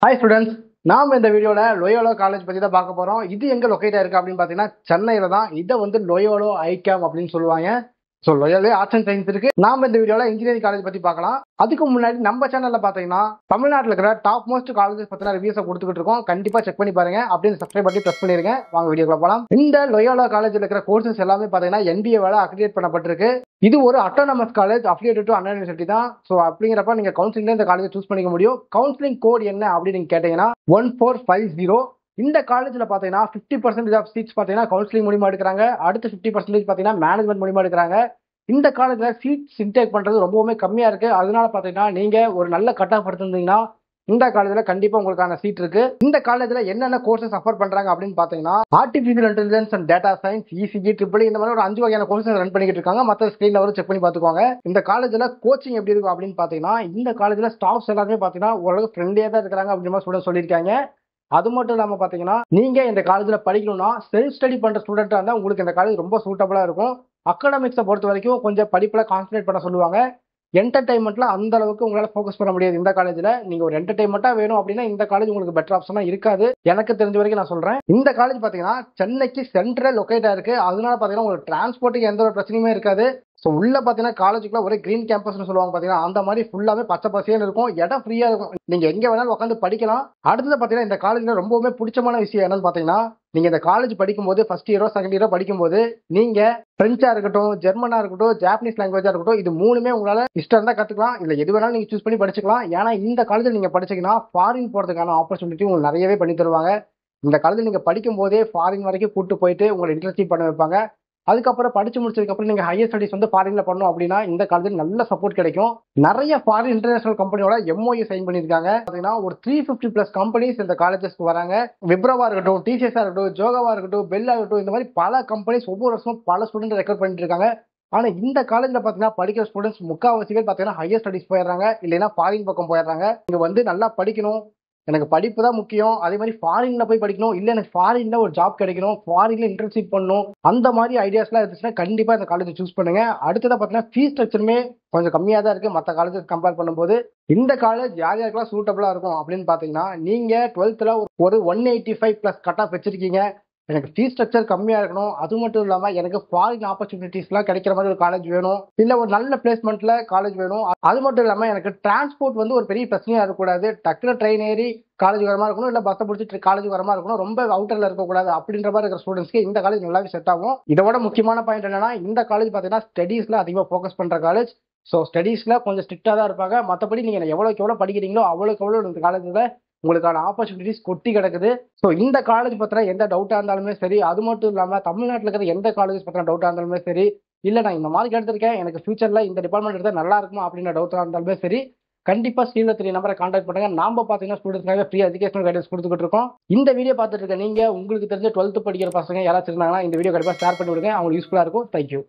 Hi students, நாம் இந்த வீடியோவில் லோயோலோ காலேஜ் பற்றி தான் பார்க்க போகிறோம். இது எங்கே லொக்கேட்டாக இருக்குது அப்படின்னு பார்த்தீங்கன்னா சென்னையில் தான். இதை வந்து லோயோலோ ஐகேம் அப்படின்னு சொல்லுவாங்க. ஸோ லோயோலே ஆர்ட்ஸ் அண்ட் சயின்ஸ் இருக்குது. நாம் இந்த வீடியோவில் இன்ஜினியரிங் காலேஜ் பற்றி பார்க்கலாம். அதுக்கு முன்னாடி நம்ம சேனலில் பார்த்தீங்கன்னா தமிழ்நாட்டில் இருக்கிற டாப் மோஸ்ட் காலேஜஸ் பற்றின ரிவ்யூஸை கொடுத்துக்கிட்டு இருக்கோம். கண்டிப்பாக செக் பண்ணி பாருங்க. அப்படின்னு சப்ஸ்கிரைப் பண்ணி ப்ரெஸ் பண்ணிருங்க. வாங்க வீடியோக்குள்ள போகலாம். இந்த லோயோலோ காலேஜில் இருக்கிற கோர்சஸ் எல்லாமே பார்த்தீங்கன்னா NBA அக்ரிடேட் பண்ணப்பட்டிருக்கு. இது ஒரு autonomous college, affiliated to Anna university தான். ஸோ அப்படிங்கிறப்ப நீங்கள் கவுன்சிலிங்ல இந்த காலேஜ் சூஸ் பண்ணிக்க முடியும். கவுன்சிலிங் கோட் என்ன அப்படின்னு நீங்கள் கேட்டீங்கன்னா 1450. இந்த காலேஜில் பார்த்தீங்கன்னா 50% ஆஃப் சீட்ஸ் பார்த்தீங்கன்னா கவுன்சிலிங் மூலியமா எடுக்கிறாங்க. அடுத்து 50% பார்த்தீங்கன்னா மேனேஜ்மெண்ட் மூலியமா எடுக்கிறாங்க. இந்த காலேஜில் சீட்ஸ் இன்டேக் பண்ணுறது ரொம்பவுமே கம்மியாக இருக்குது. அதனால பார்த்தீங்கன்னா நீங்கள் ஒரு நல்ல கட் ஆஃப் எடுத்திருந்தீங்கன்னா இந்த காலேஜில் கண்டிப்பாக உங்களுக்கான சீட் இருக்கு. இந்த காலேஜில் என்னென்ன கோர்சஸ் அஃபர் பண்றாங்க அப்படின்னு பார்த்தீங்கன்னா artificial intelligence and data science, ECG, triple இந்த மாதிரி ஒரு 5 வகையான கோர்சஸ் ரன் பண்ணிக்கிட்டு இருக்காங்க. மற்ற ஸ்கிரீன்ல வரும், செக் பண்ணி பார்த்துக்கோங்க. இந்த காலேஜில் கோச்சிங் எப்படி இருக்கும் அப்படின்னு பார்த்தீங்கன்னா இந்த காலேஜில் ஸ்டாஃப்ஸ் எல்லாருமே பார்த்தீங்கன்னா ஓரளவுக்கு ஃப்ரெண்ட்லியாக தான் இருக்கிறாங்க அப்படின்னு மாதிரி ஸ்டூடெண்ட் சொல்லியிருக்காங்க. அது மட்டும் இல்லாமல் பார்த்தீங்கன்னா நீங்க இந்த காலேஜில் படிக்கணும்னா செல்ஃப் ஸ்டடி பண்ற ஸ்டூடெண்ட்டாக இருந்தால் உங்களுக்கு இந்த காலேஜ் ரொம்ப சூட்டபுளாக இருக்கும். அகாடமிக்ஸை பொறுத்த வரைக்கும் கொஞ்சம் படிப்பில் கான்சன்ட்ரேட் பண்ண சொல்லுவாங்க. என்டர்டைன்மெண்ட்ல அந்த அளவுக்கு உங்களால ஃபோக்கஸ் பண்ண முடியாது. இந்த காலேஜ்ல நீங்க ஒரு என்டர்டைன்மெண்ட்டா வேணும் அப்படின்னா இந்த காலேஜ் உங்களுக்கு பெட்டர் ஆப்ஷனா இருக்காது. எனக்கு தெரிஞ்ச வரைக்கும் நான் சொல்றேன். இந்த காலேஜ் பாத்தீங்கன்னா சென்னைக்கு சென்ட்ரல் லொக்கேட்டா இருக்கு. அதனால பாத்தீங்கன்னா உங்களுக்கு டிரான்ஸ்போர்ட்டுக்கு எந்த ஒரு பிரச்சனையுமே இருக்காது. ஸோ உள்ள பாத்தீங்கன்னா காலேஜுக்குள்ள ஒரே கிரீன் கேம்பஸ்னு சொல்லுவாங்க பாத்தீங்கன்னா அந்த மாதிரி ஃபுல்லாவே பச்சை பசேன்னு இருக்கும். இடம் ஃப்ரீயா இருக்கும். நீங்க எங்க வேணாலும் உட்காந்து படிக்கலாம். அடுத்தது பாத்தீங்கன்னா இந்த காலேஜ்ல ரொம்பவுமே பிடிச்சமான விஷயம் என்னன்னு பாத்தீங்கன்னா நீங்க இந்த காலேஜ் படிக்கும்போது ஃபர்ஸ்ட் இயரோ செகண்ட் இயரோ படிக்கும்போது நீங்க பிரெஞ்சா இருக்கட்டும், ஜெர்மனா இருக்கட்டும், ஜாப்பனீஸ் லாங்குவேஜா இருக்கட்டும், இது மூணுமே உங்களால இஷ்டம் இருந்தா கத்துக்கலாம். இல்ல எது வேணாலும் நீங்க சூஸ் பண்ணி படிச்சுக்கலாம். ஏன்னா இந்த காலேஜ் நீங்க படிச்சீங்கன்னா ஃபாரின் போறதுக்கான ஆப்பர்ச்சுனிட்டி உங்களுக்கு நிறையவே பண்ணி தருவாங்க. இந்த காலேஜ் நீங்க படிக்கும் போதே ஃபாரின் வரைக்கும் கூட்டு போயிட்டு உங்களை இன்டர்ன்ஷிப் பண்ண வைப்பாங்க. அதுக்கப்புறம் படிச்சு முடிச்சதுக்கு அப்புறம் நீங்க ஹையர் ஸ்டடிஸ் வந்து ஃபாரின்ல பண்ணணும் அப்படின்னா இந்த காலேஜில் நல்ல சப்போர்ட் கிடைக்கும். நிறைய ஃபாரின் இன்டர்நேஷனல் கம்பெனியோட MOU சைன் பண்ணியிருக்காங்க. பார்த்தீங்கன்னா ஒரு 350+ கம்பெனிஸ் இந்த காலேஜஸ்க்கு வராங்க. விப்ரோவா இருக்கட்டும், TCSஆ இருக்கட்டும், ஜோகாவா இருக்கட்டும், பெல்லா இருக்கட்டும், இந்த மாதிரி பல கம்பெனிஸ் ஒவ்வொரு வருஷமும் பல ஸ்டூடெண்ட் ரெக்கார்ட் பண்ணிட்டு இருக்காங்க. ஆனா இந்த காலேஜ்ல பாத்தீங்கன்னா படிக்கிற ஸ்டூடெண்ட்ஸ் முக்காவாசி பேர் பாத்தீங்கன்னா ஹையர் ஸ்டடிஸ் போயிடுறாங்க, இல்லைன்னா ஃபாரின் பக்கம் போயிடுறாங்க. இங்க வந்து நல்லா படிக்கணும், எனக்கு படிப்பு தான் முக்கியம், அதே மாதிரி ஃபாரின்ல போய் படிக்கணும், இல்ல எனக்கு ஃபாரின்ல ஒரு ஜாப் கிடைக்கணும், ஃபாரின்ல இன்டர்ன்ஷிப் பண்ணணும், அந்த மாதிரி ஐடியாஸ்லாம் இருந்துச்சுன்னா கண்டிப்பா இந்த காலேஜ் சூஸ் பண்ணுங்க. அடுத்ததா பாத்தீங்கன்னா ஃபீஸ் ஸ்ட்ரக்சருமே கொஞ்சம் கம்மியா தான் இருக்கு மற்ற காலேஜஸ் கம்பேர் பண்ணும்போது. இந்த காலேஜ் யார் யாருக்கெல்லாம் சூட்டபிளா இருக்கும் அப்படின்னு பாத்தீங்கன்னா நீங்க 12th ஒரு 185+ கட் ஆஃப் வச்சிருக்கீங்க, எனக்கு ஃபீஸ் ஸ்ட்ரக்சர் கம்மியா இருக்கணும், அது மட்டும் இல்லாம எனக்கு ஃபாரின் ஆப்பர்ச்சுனிட்டிஸ்லாம் கிடைக்கிற மாதிரி ஒரு காலேஜ் வேணும், இல்ல ஒரு நல்ல பிளேஸ்மெண்ட்ல காலேஜ் வேணும், அது மட்டும் இல்லாம எனக்கு டிரான்ஸ்போர்ட் வந்து ஒரு பெரிய பிரச்சனையா இருக்கக்கூடாது, டக்குனு ட்ரெயின் ஏறி காலேஜ் வரமா இருக்கணும், இல்ல பஸ்ஸை பிடிச்சிட்டு காலேஜ் வரமா இருக்கணும், ரொம்ப அவுட்டர்ல இருக்கக்கூடாது அப்படின்ற மாதிரி இருக்கிற ஸ்டூடெண்ட்ஸ்க்கு இந்த காலேஜ் நல்லாவே செட் ஆகும். இதோட முக்கியமான பாயிண்ட் என்னன்னா இந்த காலேஜ் பாத்தீங்கன்னா ஸ்டடீஸ்ல அதிகமாக ஃபோக்கஸ் பண்ற காலேஜ். ஸோ ஸ்டடீஸ்ல கொஞ்சம் ஸ்ட்ரிக்டா தான் இருப்பாங்க. மற்றபடி நீங்க எவ்வளோக்கு எவ்வளோ படிக்கிறீங்களோ அவ்வளோக்கு எவ்வளோ இந்த காலேஜ்ல உங்களுக்கான ஆப்பர்ச்சுனிட்டிஸ் கொட்டி கிடக்குது. ஸோ இந்த காலேஜ் பத்தின எந்த டவுட்டா இருந்தாலுமே சரி, அது மட்டும் இல்லாம தமிழ்நாட்டில் இருக்கிற எந்த காலேஜ் பத்தின டவுட்டா இருந்தாலுமே சரி, இல்ல நான் இந்த மாதிரி எடுத்திருக்கேன், எனக்கு ஃபியூச்சர்ல இந்த டிபார்ட்மெண்ட் எடுத்தா நல்லா இருக்குமா அப்படின்ற டவுட்டா இருந்தாலுமே சரி, கண்டிப்பா ஸ்க்ரீன்ல 3 நம்பரை கான்டாக்ட் பண்ணுங்க. நாம பாத்தீங்கன்னா ஸ்டூடெண்ட்ஸ்க்காக ஃப்ரீ எஜுகேஷனல் கைடன்ஸ் கொடுத்துட்டு இருக்கோம். இந்த வீடியோ பார்த்துட்டு இருக்க நீங்க உங்களுக்கு தெரிஞ்ச 12th படிக்கிற பசங்க யாராச்சும் இருந்தாங்கன்னா இந்த வீடியோ கண்டிப்பா ஷேர் பண்ணி விடுங்க. அவங்களுக்கு யூஸ்ஃபுல்லா இருக்கும். தேங்க்யூ.